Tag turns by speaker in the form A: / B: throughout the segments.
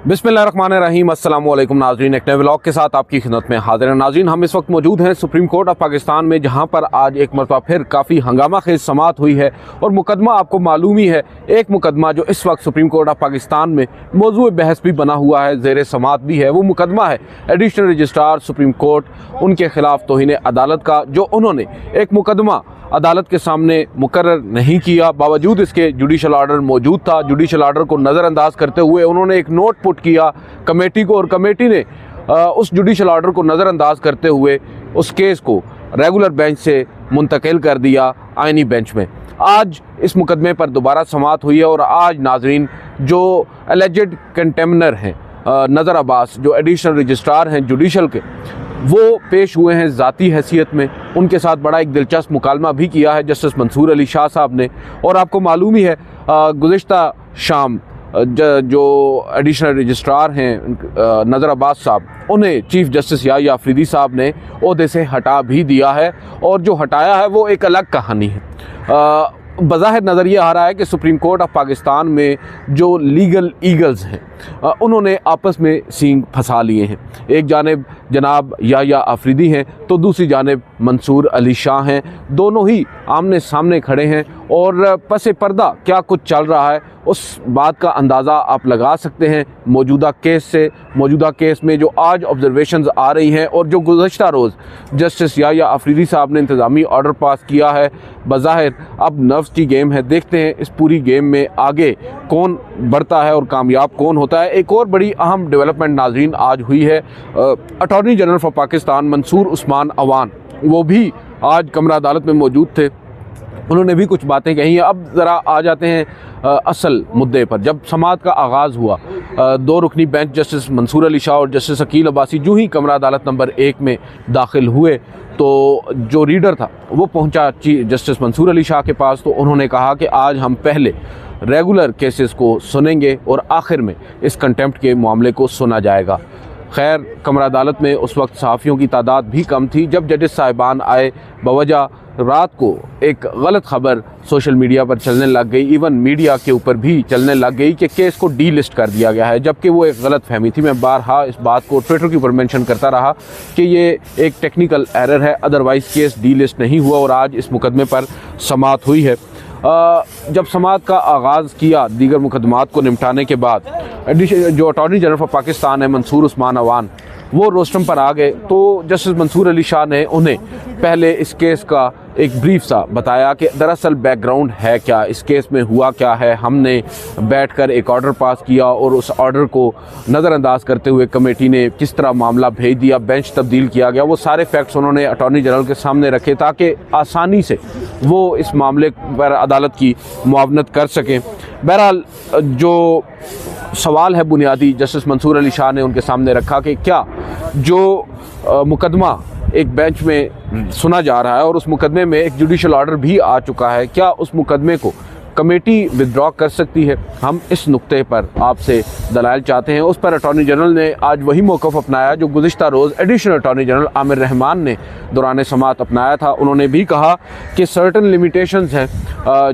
A: बिस्मिल्लाहिर्रहमानिर्रहीम। अस्सलाम वालेकुम नाज़रीन, एक नए व्लॉग के साथ आपकी खिदमत में हाजिर है। नाज़रीन, हम इस वक्त मौजूद हैं सुप्रीम कोर्ट ऑफ पाकिस्तान में, जहां पर आज एक मरतबा फिर काफ़ी हंगामा खेज समात हुई है। और मुकदमा आपको मालूम ही है, एक मुकदमा जो इस वक्त सुप्रीम कोर्ट ऑफ पाकिस्तान में मौजूद बहस भी बना हुआ है, ज़ेर समात भी है। वो मुकदमा है एडिशनल रजिस्ट्रार सुप्रीम कोर्ट उनके खिलाफ तौहीन अदालत का, जो उन्होंने एक मुकदमा अदालत के सामने मुकर्रर नहीं किया, बावजूद इसके जुडिशल आर्डर मौजूद था। जुडिशल आर्डर को नज़रअंदाज करते हुए उन्होंने एक नोट पुट किया कमेटी को, और कमेटी ने उस जुडिशल आर्डर को नज़रअंदाज करते हुए उस केस को रेगुलर बेंच से मुंतकिल कर दिया आइनी बेंच में। आज इस मुकदमे पर दोबारा समात हुई है और आज नाजरीन जो एलिजेड कंटेमनर हैं नज़र अब्बास, जो एडिशनल रजिस्ट्रार हैं जुडिशल के, वो पेश हुए हैं ज़ाती हैसियत में। उनके साथ बड़ा एक दिलचस्प मुकालमा भी किया है जस्टिस मंसूर अली शाह साहब ने। और आपको मालूम ही है गुज़िश्ता शाम जो एडिशनल रजिस्ट्रार हैं नज़र अब्बास साहब, उन्हें चीफ़ जस्टिस याह्या अफरीदी साहब ने ओहदे से हटा भी दिया है। और जो हटाया है वो एक अलग कहानी है। बज़ाहिर नज़र ये आ रहा है कि सुप्रीम कोर्ट ऑफ पाकिस्तान में जो लीगल ईगल्स हैं उन्होंने आपस में सींग फंसा लिए हैं। एक जानिब जनाब याह्या अफरीदी हैं तो दूसरी जानिब मंसूर अली शाह हैं। दोनों ही आमने सामने खड़े हैं और पसे पर्दा क्या कुछ चल रहा है उस बात का अंदाज़ा आप लगा सकते हैं मौजूदा केस से। मौजूदा केस में जो आज ऑब्जर्वेशंस आ रही हैं और जो गुज़श्ता रोज़ जस्टिस याह्या अफरीदी साहब ने इंतज़ामी ऑर्डर पास किया है, बज़ाहिर अब नफ्स की गेम है। देखते हैं इस पूरी गेम में आगे कौन बढ़ता है और कामयाब कौन होता है। एक और बड़ी अहम डेवलपमेंट नाजरीन आज हुई है। Attorney general for Pakistan Mansoor Usman Awan, वो भी आज कमरा अदालत में मौजूद थे, उन्होंने भी कुछ बातें कही हैं। अब ज़रा आ जाते हैं असल मुद्दे पर। जब समात का आगाज़ हुआ, दो रुकनी बेंच जस्टिस मंसूर अली शाह और जस्टिस अकील अब्बासी जो ही कमरा अदालत नंबर 1 में दाखिल हुए तो जो रीडर था वो पहुंचा जस्टिस मंसूर अली शाह के पास। तो उन्होंने कहा कि आज हम पहले रेगुलर केसेस को सुनेंगे और आखिर में इस कंटेम्प्ट के मामले को सुना जाएगा। खैर, कमरा अदालत में उस वक्त सहाफ़ियों की तादाद भी कम थी। जब जजेस साहिबान आए, बवजह रात को एक गलत खबर सोशल मीडिया पर चलने लग गई, इवन मीडिया के ऊपर भी चलने लग गई कि केस को डी लिस्ट कर दिया गया है, जबकि वो एक गलत फहमी थी। मैं बारहा इस बात को ट्विटर के ऊपर मेंशन करता रहा कि ये एक टेक्निकल एरर है, अदरवाइज़ केस डी लिस्ट नहीं हुआ। और आज इस मुकदमे पर समात हुई है। जब समात का आगाज़ किया दीगर मुकदमात को निपटाने के बाद, जो अटॉर्नी जनरल फॉर पाकिस्तान है मंसूर उस्मान अवान, वो रोस्टम पर आ गए। तो जस्टिस मंसूर अली शाह ने उन्हें पहले इस केस का एक ब्रीफ सा बताया कि दरअसल बैकग्राउंड है क्या, इस केस में हुआ क्या है। हमने बैठकर एक ऑर्डर पास किया और उस ऑर्डर को नज़रअंदाज करते हुए कमेटी ने किस तरह मामला भेज दिया, बेंच तब्दील किया गया। वो सारे फैक्ट्स उन्होंने अटॉर्नी जनरल के सामने रखे ताकि आसानी से वो इस मामले पर अदालत की मुआवनत कर सकें। बहरहाल जो सवाल है बुनियादी जस्टिस मंसूर अली शाह ने उनके सामने रखा कि क्या जो मुकदमा एक बेंच में सुना जा रहा है और उस मुकदमे में एक जुडिशल ऑर्डर भी आ चुका है, क्या उस मुकदमे को कमेटी विदड्रॉ कर सकती है। हम इस नुक्ते पर आपसे दलाइल चाहते हैं। उस पर अटॉर्नी जनरल ने आज वही मौक़िफ़ अपनाया जो गुज़िश्ता रोज़ additional attorney general Aamir Rehman ने दौरान समात अपनाया था। उन्होंने भी कहा कि सर्टन लिमिटेशंस हैं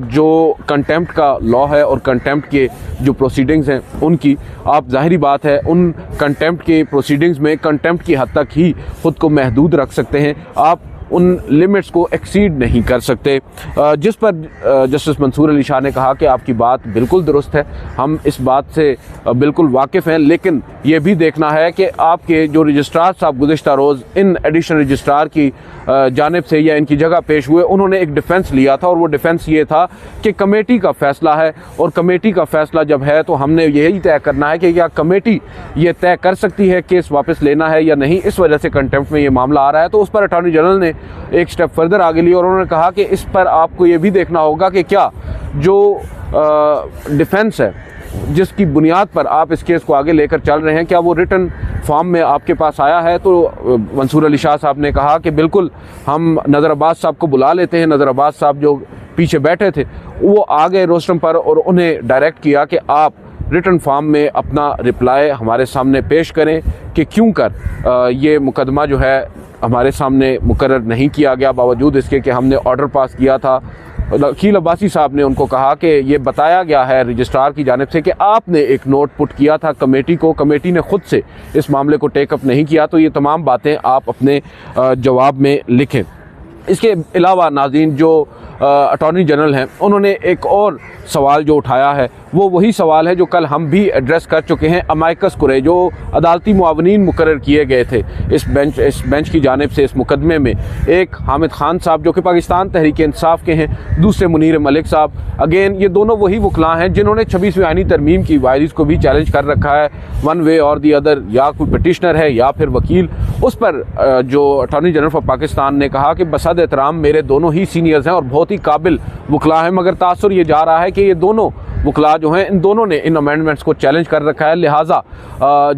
A: जो कंटेम्प्ट का लॉ है और कंटेम्प्ट के जो प्रोसीडिंग्स हैं उनकी, आप ज़ाहिरी बात है उन कंटेम्प्ट के प्रोसीडिंग्स में कंटेम्प्ट की हद तक ही ख़ुद को महदूद रख सकते हैं, आप उन लिमिट्स को एक्सीड नहीं कर सकते। जिस पर जस्टिस मंसूर अली शाह ने कहा कि आपकी बात बिल्कुल दुरुस्त है, हम इस बात से बिल्कुल वाकिफ़ हैं, लेकिन ये भी देखना है कि आपके जो रजिस्ट्रार साहब गुज़िश्ता रोज़ इन एडिशनल रजिस्ट्रार की जानिब से या इनकी जगह पेश हुए, उन्होंने एक डिफेंस लिया था और वो डिफेंस ये था कि कमेटी का फ़ैसला है और कमेटी का फ़ैसला जब है तो हमने यही तय करना है कि क्या कमेटी ये तय कर सकती है केस वापस लेना है या नहीं, इस वजह से कंटेम्प्ट में ये मामला आ रहा है। तो उस पर अटॉर्नी जनरल ने एक स्टेप फर्दर आगे लिया और उन्होंने कहा कि इस पर आपको ये भी देखना होगा कि क्या जो डिफेंस है जिसकी बुनियाद पर आप इस केस को आगे लेकर चल रहे हैं, क्या वो रिटन फॉर्म में आपके पास आया है। तो मंसूर अली शाह साहब ने कहा कि बिल्कुल, हम नज़र अब्बास साहब को बुला लेते हैं। नज़र अब्बास साहब जो पीछे बैठे थे वो आ गए रोस्टम पर और उन्हें डायरेक्ट किया कि आप रिटन फॉर्म में अपना रिप्लाई हमारे सामने पेश करें कि क्यों कर ये मुकदमा जो है हमारे सामने मुकर्रर नहीं किया गया, बावजूद इसके कि हमने ऑर्डर पास किया था अकील अब्बासी साहब ने उनको कहा कि ये बताया गया है रजिस्ट्रार की जानिब से कि आपने एक नोट पुट किया था कमेटी को, कमेटी ने ख़ुद से इस मामले को टेकअप नहीं किया, तो ये तमाम बातें आप अपने जवाब में लिखें। इसके अलावा नाज़रीन जो अटॉर्नी जनरल हैं उन्होंने एक और सवाल जो उठाया है वो वही सवाल है जो कल हम भी एड्रेस कर चुके हैं। अमाइकस कुरैशी जो अदालती मुआवनीन मुकर्रर किए गए थे इस बेंच की जानिब से इस मुकदमे में, एक हामिद खान साहब जो कि पाकिस्तान तहरीक इंसाफ के हैं, दूसरे मुनीर मलिक साहब, अगेन ये दोनों वही वकला हैं जिन्होंने 26वीं आईनी तरमीम की वायरिस को भी चैलेंज कर रखा है वन वे और दी अदर, या कोई पटिशनर है या फिर वकील। उस पर जो अटॉर्नी जनरल ऑफ पाकिस्तान ने कहा कि बसद एहतराम मेरे दोनों ही सीनियर्स हैं और बहुत ही काबिल वकला हैं, मगर तासुर ये जा रहा है कि ये दोनों वकला जो हैं इन दोनों ने इन अमेंडमेंट्स को चैलेंज कर रखा है, लिहाजा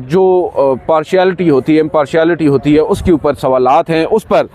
A: जो पार्शियलिटी होती है, इम्पार्शियलिटी होती है, उसके ऊपर सवालात हैं। उस पर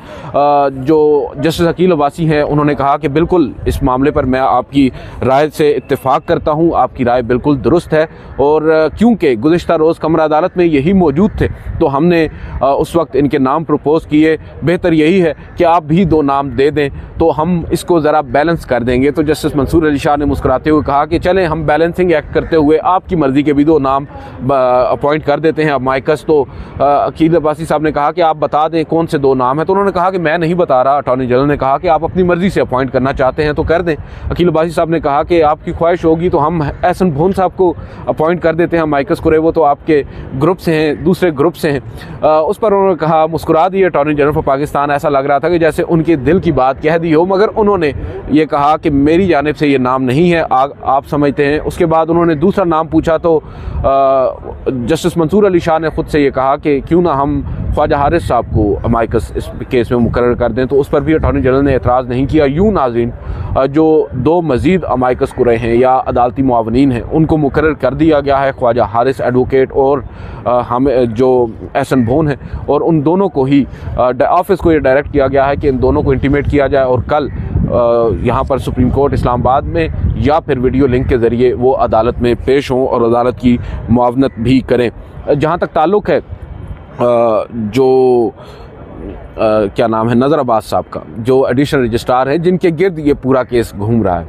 A: जो जस्टिस अकील अब्बासी हैं उन्होंने कहा कि बिल्कुल इस मामले पर मैं आपकी राय से इत्तेफाक करता हूँ, आपकी राय बिल्कुल दुरुस्त है, और क्योंकि गुज़िश्ता रोज़ कमरा अदालत में यही मौजूद थे तो हमने उस वक्त इनके नाम प्रपोज़ किए, बेहतर यही है कि आप भी दो नाम दे दें तो हम इसको ज़रा बैलेंस कर देंगे। तो जस्टिस मंसूर अली शाह ने मुस्कुराते हुए कहा कि चलें हम बैलेंसिंग एक्ट करते हुए आपकी मर्ज़ी के भी दो नाम अपॉइंट कर देते हैं अमाइकस। तो अकील अब्बासी साहब ने कहा कि आप बता दें कौन से दो नाम हैं, तो उन्होंने कहा कि मैं नहीं बता रहा। अटॉर्नी जनरल ने कहा कि आप अपनी मर्ज़ी से अपॉइंट करना चाहते हैं तो कर दें। अकील अब्बासी साहब ने कहा कि आपकी ख्वाहिश होगी तो हम एहसन भोन साहब को अपॉइंट कर देते हैं अमाइकस कुरैशी, वो तो आपके ग्रुप से हैं, दूसरे ग्रुप से हैं। उस पर उन्होंने कहा, मुस्कुरा दिए अटॉर्नी जनरल ऑफ पाकिस्तान, ऐसा लग रहा था कि जैसे उनके दिल की बात कह दी हो, मगर उन्होंने ये कहा कि मेरी जानिब से ये नाम नहीं है, आप समझते हैं। उसके बाद उन्होंने दूसरा नाम पूछा तो जस्टिस मंसूर अली शाह ने ख़ुद से ये कहा कि क्यों ना हम ख्वाजा हारिस साहब को अमाइकस इस केस में मुकर्रर कर दें, तो उस पर भी अटॉर्नी जनरल ने एतराज़ नहीं किया। यूँ नाज़रीन जो दो मज़ीद अमाइकस कुरैशी हैं या अदालती मुआवनीन हैं उनको मुकर्रर कर दिया गया है, ख्वाजा हारिस एडवोकेट और हम जो एहसन भोन है, और उन दोनों को ही ऑफिस को ये डायरेक्ट किया गया है कि इन दोनों को इंटीमेट किया जाए और कल यहाँ पर सुप्रीम कोर्ट इस्लामाबाद में या फिर वीडियो लिंक के ज़रिए वो अदालत में पेश हों और अदालत की मुआवनत भी करें। जहाँ तक ताल्लुक़ है जो क्या नाम है नज़र अब्बास साहब का, जो एडिशनल रजिस्ट्रार हैं जिनके गिर्द ये पूरा केस घूम रहा है,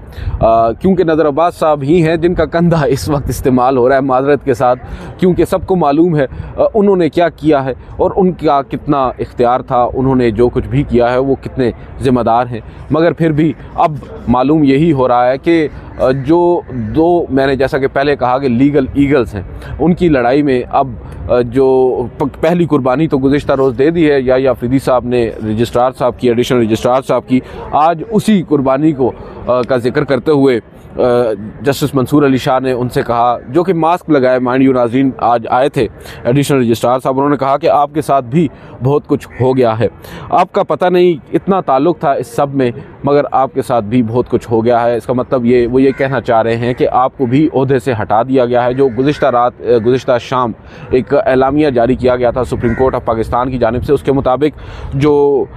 A: क्योंकि नज़र अब्बास साहब ही हैं जिनका कंधा इस वक्त इस्तेमाल हो रहा है माजरत के साथ, क्योंकि सबको मालूम है उन्होंने क्या किया है और उनका कितना इख्तियार था, उन्होंने जो कुछ भी किया है वो कितने ज़िम्मेदार हैं। मगर फिर भी अब मालूम यही हो रहा है कि जो दो, मैंने जैसा कि पहले कहा कि लीगल ईगल्स हैं, उनकी लड़ाई में अब जो पहली कुर्बानी तो गुज़िश्ता रोज़ दे दी है या अफरीदी साहब ने रजिस्ट्रार साहब की, एडिशनल रजिस्ट्रार साहब की, आज उसी कुर्बानी को का जिक्र करते हुए जस्टिस मंसूर अली शाह ने उनसे कहा, जो कि मास्क लगाए माइंड यू नाज़रीन आज आए थे एडिशनल रजिस्ट्रार साहब, उन्होंने कहा कि आपके साथ भी बहुत कुछ हो गया है, आपका पता नहीं इतना ताल्लुक़ था इस सब में, मगर आपके साथ भी बहुत कुछ हो गया है। इसका मतलब वो ये कहना चाह रहे हैं कि आपको भी ओहदे से हटा दिया गया है। जो गुज़िश्ता शाम एक एलामिया जारी किया गया था सुप्रीम कोर्ट ऑफ पाकिस्तान की जानिब से, उसके मुताबिक जो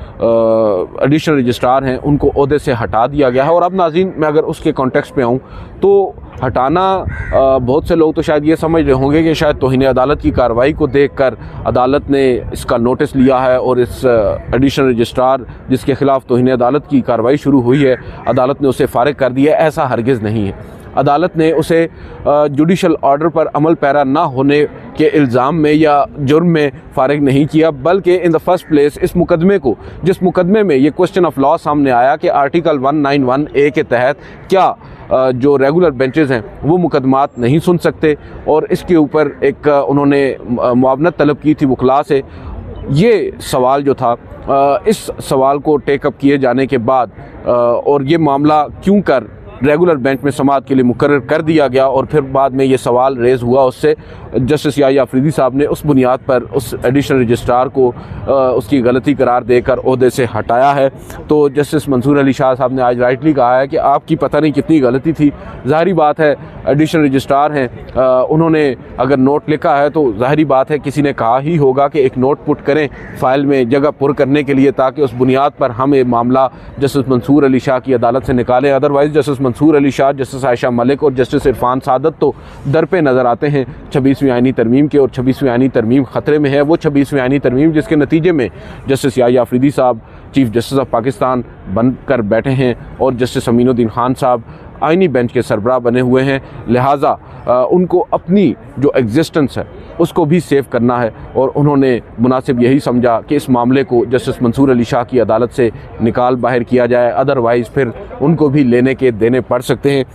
A: एडिशनल रजिस्ट्रार हैं उनको ओहदे से हटा दिया गया है। और अब नाज़रीन मैं अगर उसके कॉन्टेक्स्ट पे आऊँ तो हटाना, बहुत से लोग तो शायद ये समझ रहे होंगे कि शायद तौहीन अदालत की कार्रवाई को देखकर अदालत ने इसका नोटिस लिया है और इस एडिशनल रजिस्ट्रार जिसके ख़िलाफ़ तौहीन अदालत की कार्रवाई शुरू हुई है, अदालत ने उसे फ़ारिग कर दिया। ऐसा हरगिज़ नहीं है। अदालत ने उसे जुडिशल ऑर्डर पर अमल पैरा ना होने के इल्ज़ाम में या जुर्म में फ़ारिग नहीं किया, बल्कि इन द फर्स्ट प्लेस इस मुकदमे को, जिस मुकदमे में ये क्वेश्चन ऑफ लॉ सामने आया कि आर्टिकल 191A के तहत क्या जो रेगुलर बेंचेस हैं वो मुकदमात नहीं सुन सकते, और इसके ऊपर एक उन्होंने मुआवनत तलब की थी वकला से। ये सवाल जो था, इस सवाल को टेकअप किए जाने के बाद और ये मामला क्यों कर रेगुलर बेंच में समाअत के लिए मुकर्रर कर दिया गया, और फिर बाद में ये सवाल रेज़ हुआ उससे, जस्टिस याह्या अफरीदी साहब ने उस बुनियाद पर उस एडिशनल रजिस्ट्रार को उसकी गलती करार देकर ओहदे से हटाया है। तो जस्टिस मंसूर अली शाह साहब ने आज राइटली कहा है कि आपकी पता नहीं कितनी गलती थी। ज़ाहिरी बात है एडिशनल रजिस्ट्रार हैं, उन्होंने अगर नोट लिखा है तो ज़ाहिरी बात है किसी ने कहा ही होगा कि एक नोट पुट करें फ़ाइल में जगह पुर करने के लिए, ताकि उस बुनियाद पर हम ये मामला जस्टिस मंसूर अली शाह की अदालत से निकालें। Otherwise justice Mansoor Ali Shah, justice Ayesha Malik और जस्टिस इरफान सादत तो दर पे नज़र आते हैं 26वीं आईनी तरमीम के, और 26वीं आईनी तरमीम ख़तरे में है। वो 26वीं आईनी तरमीम जिसके नतीजे में जस्टिस याह्या अफरीदी साहब चीफ जस्टिस ऑफ पाकिस्तान बनकर बैठे हैं और जस्टिस अमीनुद्दीन खान साहब आइनी बेंच के सरबराह बने हुए हैं, लिहाजा उनको अपनी जो एग्जिस्टेंस है उसको भी सेव करना है और उन्होंने मुनासिब यही समझा कि इस मामले को जस्टिस मंसूर अली शाह की अदालत से निकाल बाहर किया जाए, अदरवाइज़ फिर उनको भी लेने के देने पड़ सकते हैं।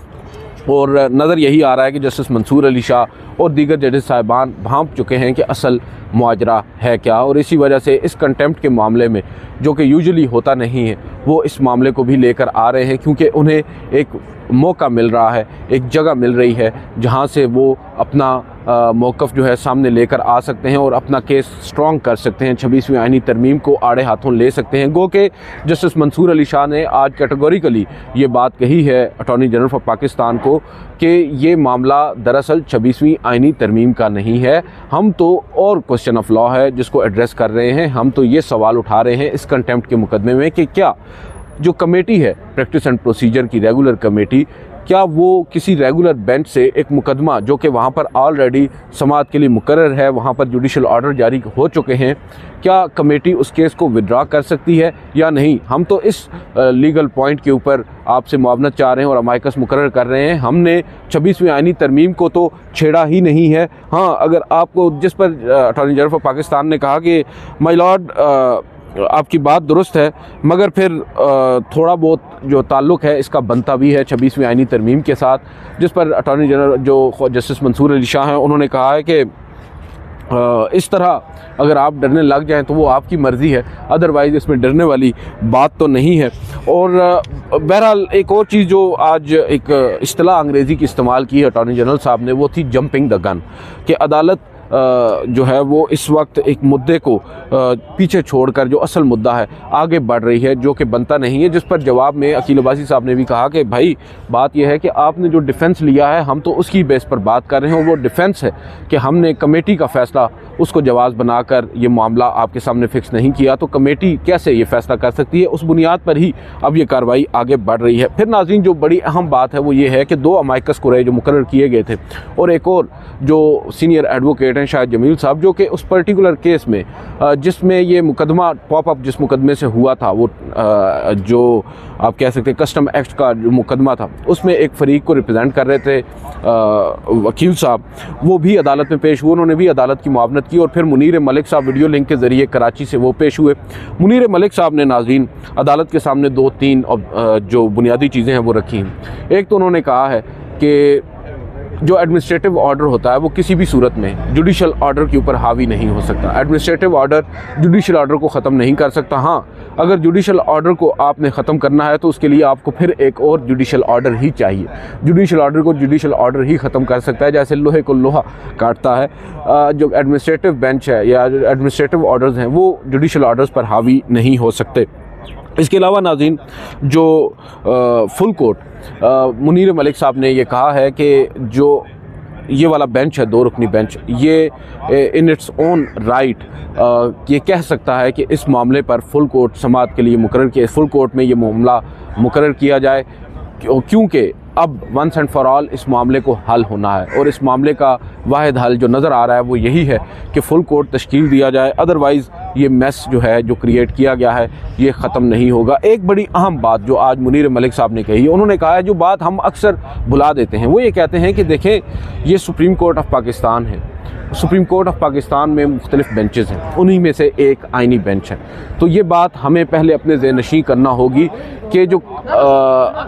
A: और नज़र यही आ रहा है कि जस्टिस मंसूर अली शाह और दीगर जजेस साहिबान भांप चुके हैं कि असल मुआजरा है क्या, और इसी वजह से इस कंटेम्प्ट के मामले में, जो कि यूजुअली होता नहीं है, वो इस मामले को भी लेकर आ रहे हैं क्योंकि उन्हें एक मौका मिल रहा है, एक जगह मिल रही है जहां से वो अपना मौक़िफ़ जो है सामने लेकर आ सकते हैं और अपना केस स्ट्रॉन्ग कर सकते हैं, 26वीं आइनी तरमीम को आड़े हाथों ले सकते हैं। गो के जस्टिस मंसूर अली शाह ने आज कैटेगोरिकली ये बात कही है अटॉर्नी जनरल ऑफ पाकिस्तान को कि ये मामला दरअसल 26वीं आइनी तरमीम का नहीं है, हम तो और क्वेश्चन ऑफ लॉ है जिसको एड्रेस कर रहे हैं, हम तो ये सवाल उठा रहे हैं इस कंटेम्प्ट के मुकदमे में कि क्या जो कमेटी है प्रैक्टिस एंड प्रोसीजर की रेगुलर कमेटी, क्या वो किसी रेगुलर बेंच से एक मुकदमा जो कि वहाँ पर ऑलरेडी समाअत के लिए मुकर्रर है, वहाँ पर जुडिशल ऑर्डर जारी हो चुके हैं, क्या कमेटी उस केस को विड्रॉ कर सकती है या नहीं। हम तो इस लीगल पॉइंट के ऊपर आपसे मुआवनत चाह रहे हैं और अमाइकस मुकर्रर कर रहे हैं, हमने 26वीं आइनी तरमीम को तो छेड़ा ही नहीं है। हाँ, अगर आपको जिस पर अटॉर्नी जनरल ऑफ पाकिस्तान ने कहा कि माय लॉर्ड आपकी बात दुरुस्त है, मगर फिर थोड़ा बहुत जो ताल्लुक़ है इसका बनता भी है 26वीं आइनी तरमीम के साथ, जिस पर अटॉर्नी जनरल जो जस्टिस मंसूर अली शाह हैं उन्होंने कहा है कि इस तरह अगर आप डरने लग जाएं तो वो आपकी मर्ज़ी है, अदरवाइज़ इसमें डरने वाली बात तो नहीं है। और बहरहाल एक और चीज़ जो आज एक इस्तिलाह अंग्रेज़ी की इस्तेमाल की है अटॉर्नी जनरल साहब ने, वो थी जंपिंग द गन, कि अदालत जो है वो इस वक्त एक मुद्दे को पीछे छोड़कर जो असल मुद्दा है आगे बढ़ रही है, जो कि बनता नहीं है। जिस पर जवाब में अकील अब्बासी साहब ने भी कहा कि भाई बात यह है कि आपने जो डिफेंस लिया है हम तो उसकी बेस पर बात कर रहे हैं, और वो डिफेंस है कि हमने कमेटी का फ़ैसला उसको जवाज़ बनाकर ये मामला आपके सामने फ़िक्स नहीं किया, तो कमेटी कैसे ये फ़ैसला कर सकती है, उस बुनियाद पर ही अब ये कार्रवाई आगे बढ़ रही है। फिर नाज़रीन जो बड़ी अहम बात है वो ये है कि 2 अमाइकस कुरैई जो मुकर्रर किए गए थे और एक और जो सीनियर एडवोकेट हैं शाहिद जमील साहब, जो कि उस पर्टिकुलर केस में जिसमें ये मुकदमा पॉपअप जिस मुकदमे से हुआ था, वो जो आप कह सकते हैं कस्टम एक्ट का जो मुकदमा था, उसमें एक फरीक को रिप्रेजेंट कर रहे थे वकील साहब, वो भी अदालत में पेश हुए, उन्होंने भी अदालत की मुआवनत की। और फिर मुनीर मलिक साहब वीडियो लिंक के ज़रिए कराची से वो पेश हुए। मुनीर मलिक साहब ने नाज़रीन अदालत के सामने 2-3 जो बुनियादी चीज़ें हैं वो रखी हैं। एक तो उन्होंने कहा है कि जो एडमिनिस्ट्रेटिव ऑर्डर होता है वो किसी भी सूरत में जुडिशल ऑर्डर के ऊपर हावी नहीं हो सकता। एडमिनिस्ट्रेटिव ऑर्डर जुडिशल ऑर्डर को ख़त्म नहीं कर सकता। हाँ, अगर जुडिशल ऑर्डर को आपने ख़त्म करना है तो उसके लिए आपको फिर एक और जुडिशल ऑर्डर ही चाहिए। जुडिशल ऑर्डर को जुडिशल ऑर्डर ही ख़त्म कर सकता है, जैसे लोहे को लोहा काटता है। जो एडमिनिस्ट्रेटिव बेंच है या एडमिनिस्ट्रेटिव ऑर्डर्स हैं वो जुडिशल ऑर्डर्स पर हावी नहीं हो सकते। इसके अलावा नाज़रीन जो फुल कोर्ट मुनीर मलिक साहब ने ये कहा है कि जो ये वाला बेंच है 2 रुकनी बेंच, ये इन इट्स ओन राइट ये कह सकता है कि इस मामले पर फुल कोर्ट समाअत के लिए मुकर्रर किया, फुल कोर्ट में ये मामला मुकर्रर किया जाए, क्योंकि अब वंस एंड फॉर ऑल इस मामले को हल होना है। और इस मामले का वाहिद हल जो नज़र आ रहा है वो यही है कि फुल कोर्ट तश्कील दिया जाए, अदरवाइज़ ये मेस जो है जो क्रिएट किया गया है ये ख़त्म नहीं होगा। एक बड़ी अहम बात जो आज मुनीर मलिक साहब ने कही, उन्होंने कहा है जो बात हम अक्सर भुला देते हैं, वो ये कहते हैं कि देखें ये सुप्रीम कोर्ट ऑफ पाकिस्तान है, सुप्रीम कोर्ट ऑफ पाकिस्तान में मुख्तलिफ बेंचेस हैं, उन्हीं में से एक आइनी बेंच है। तो ये बात हमें पहले अपने ज़हननशीं करना होगी कि जो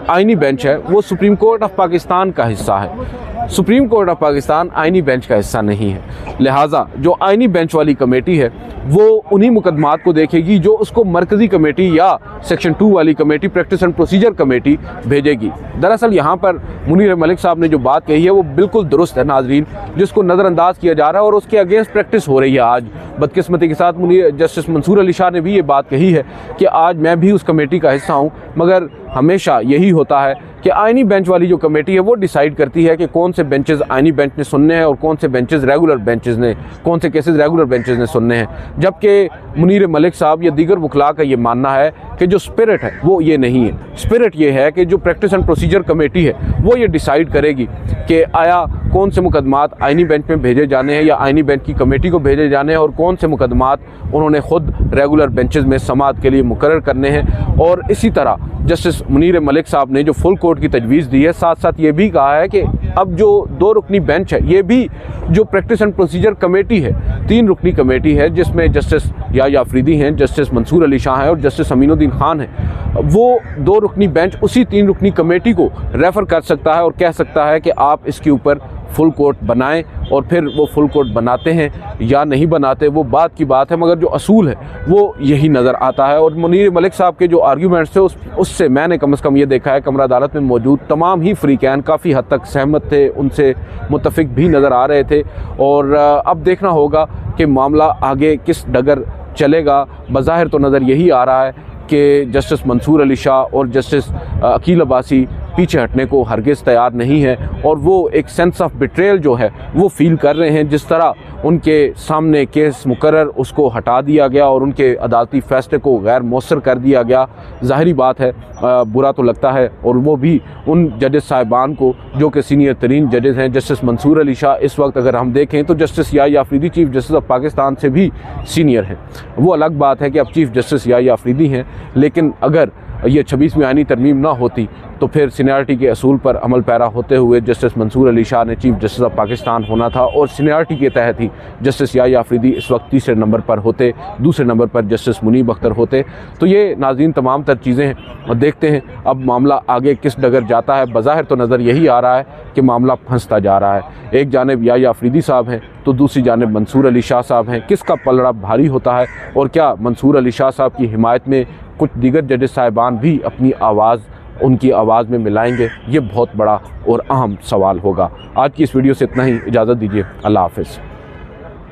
A: आइनी बेंच है वो सुप्रीम कोर्ट ऑफ पाकिस्तान का हिस्सा है, सुप्रीम कोर्ट ऑफ पाकिस्तान आइनी बेंच का हिस्सा नहीं है। लिहाजा जो आइनी बेंच वाली कमेटी है वो उन्हीं मुकदमात को देखेगी जो उसको मरकज़ी कमेटी या सेक्शन 2 वाली committee practice and procedure committee भेजेगी। दरअसल यहाँ पर मुनीर मलिक साहब ने जो बात कही है वो बिल्कुल दुरुस्त है नाज़रीन, जिसको नज़रअंदाज किया जा रहा है और उसके अगेंस्ट प्रैक्टिस हो रही है। आज बदकिस्मती के साथ जस्टिस मंसूर अली शाह ने भी ये बात कही है कि आज मैं भी उस कमेटी का हिस्सा हूँ, मगर हमेशा यही होता है कि आइनी बेंच वाली जो कमेटी है वो डिसाइड करती है कि कौन से बेंचेस आइनी बेंच ने सुनने हैं और कौन से बेंचेस रेगुलर बेंचेस ने, कौन से केसेस रेगुलर बेंचेस ने सुनने हैं। जबकि मुनीर मलिक साहब या दीगर वकला का ये मानना है कि जो स्पिरिट है वो ये नहीं है। स्पिरिट ये है कि जो प्रैक्टिस एंड प्रोसीजर कमेटी है वो ये डिसाइड करेगी कि आया कौन से मुकदमात आइनी बेंच में भेजे जाने हैं या आइनी बेंच की कमेटी को भेजे जाने हैं और कौन से मुकदमात उन्होंने खुद रेगुलर बेंचेस में समाअत के लिए मुकर्रर करने हैं। और इसी तरह जस्टिस मुनीर मलिक साहब ने जो फुल कोर्ट की तजवीज़ दी है, साथ साथ ये भी कहा है कि अब जो 2 रुकनी बेंच है ये भी जो प्रैक्टिस एंड प्रोसीजर कमेटी है 3 रुकनी कमेटी है जिसमें जस्टिस याह्या अफरीदी हैं, जस्टिस मंसूर अली शाह हैं और जस्टिस अमीनुद्दीन खान हैं। वो 2 रुकनी बेंच उसी 3 रुकनी कमेटी को रेफ़र कर सकता है और कह सकता है कि आप इसके ऊपर फुल कोर्ट बनाएं, और फिर वो फुल कोर्ट बनाते हैं या नहीं बनाते वो बात की बात है, मगर जो असूल है वो यही नज़र आता है। और मुनीर मलिक साहब के जो आर्ग्यूमेंट्स थे उससे मैंने कम से कम ये देखा है कमरा अदालत में मौजूद तमाम ही फ्रीकैन काफ़ी हद तक सहमत थे, उनसे मुत्तफिक भी नज़र आ रहे थे। और अब देखना होगा कि मामला आगे किस डगर चलेगा। बज़ाहिर तो नज़र यही आ रहा है कि जस्टिस मंसूर अली शाह और जस्टिस अकील अब्बासी पीछे हटने को हरगिज़ तैयार नहीं है और वो एक सेंस ऑफ बिट्रेयल जो है वो फील कर रहे हैं। जिस तरह उनके सामने केस मुकर्रर उसको हटा दिया गया और उनके अदालती फ़ैसले को गैर मौसर कर दिया गया, ज़ाहिरी बात है बुरा तो लगता है। और वो भी उन जजेस साहिबान को जो कि सीनियर तरीन जजेस हैं। जस्टिस मंसूर अली शाह इस वक्त अगर हम देखें तो justice Yahya Afridi chief justice of Pakistan से भी सीनियर हैं। वो अलग बात है कि अब चीफ़ जस्टिस याह्या अफरीदी हैं, लेकिन अगर ये 26वीं आईनी तरमीम ना होती तो फिर सीनियरिटी के असूल पर अमल पैरा होते हुए जस्टिस मंसूर अली शाह ने चीफ़ जस्टिस ऑफ पाकिस्तान होना था और सीनियरिटी के तहत ही जस्टिस याह्या अफरीदी इस वक्त तीसरे नंबर पर होते, दूसरे नंबर पर जस्टिस मुनीब अख्तर होते। तो ये नाज़रीन तमाम तर चीज़ें हैं और देखते हैं अब मामला आगे किस डगर जाता है। बज़ाहिर तो नज़र यही आ रहा है कि मामला फंसता जा रहा है। एक जानिब याह्या अफरीदी साहब हैं तो दूसरी जानिब मंसूर अली शाह साहब हैं। किसका पलड़ा भारी होता है और क्या मंसूर अली शाह साहब की हिमायत में कुछ दीगर जजेस साहिबान भी अपनी आवाज़ उनकी आवाज़ में मिलाएंगे? ये बहुत बड़ा और अहम सवाल होगा। आज की इस वीडियो से इतना ही, इजाज़त दीजिए, अल्लाह हाफ़िज़।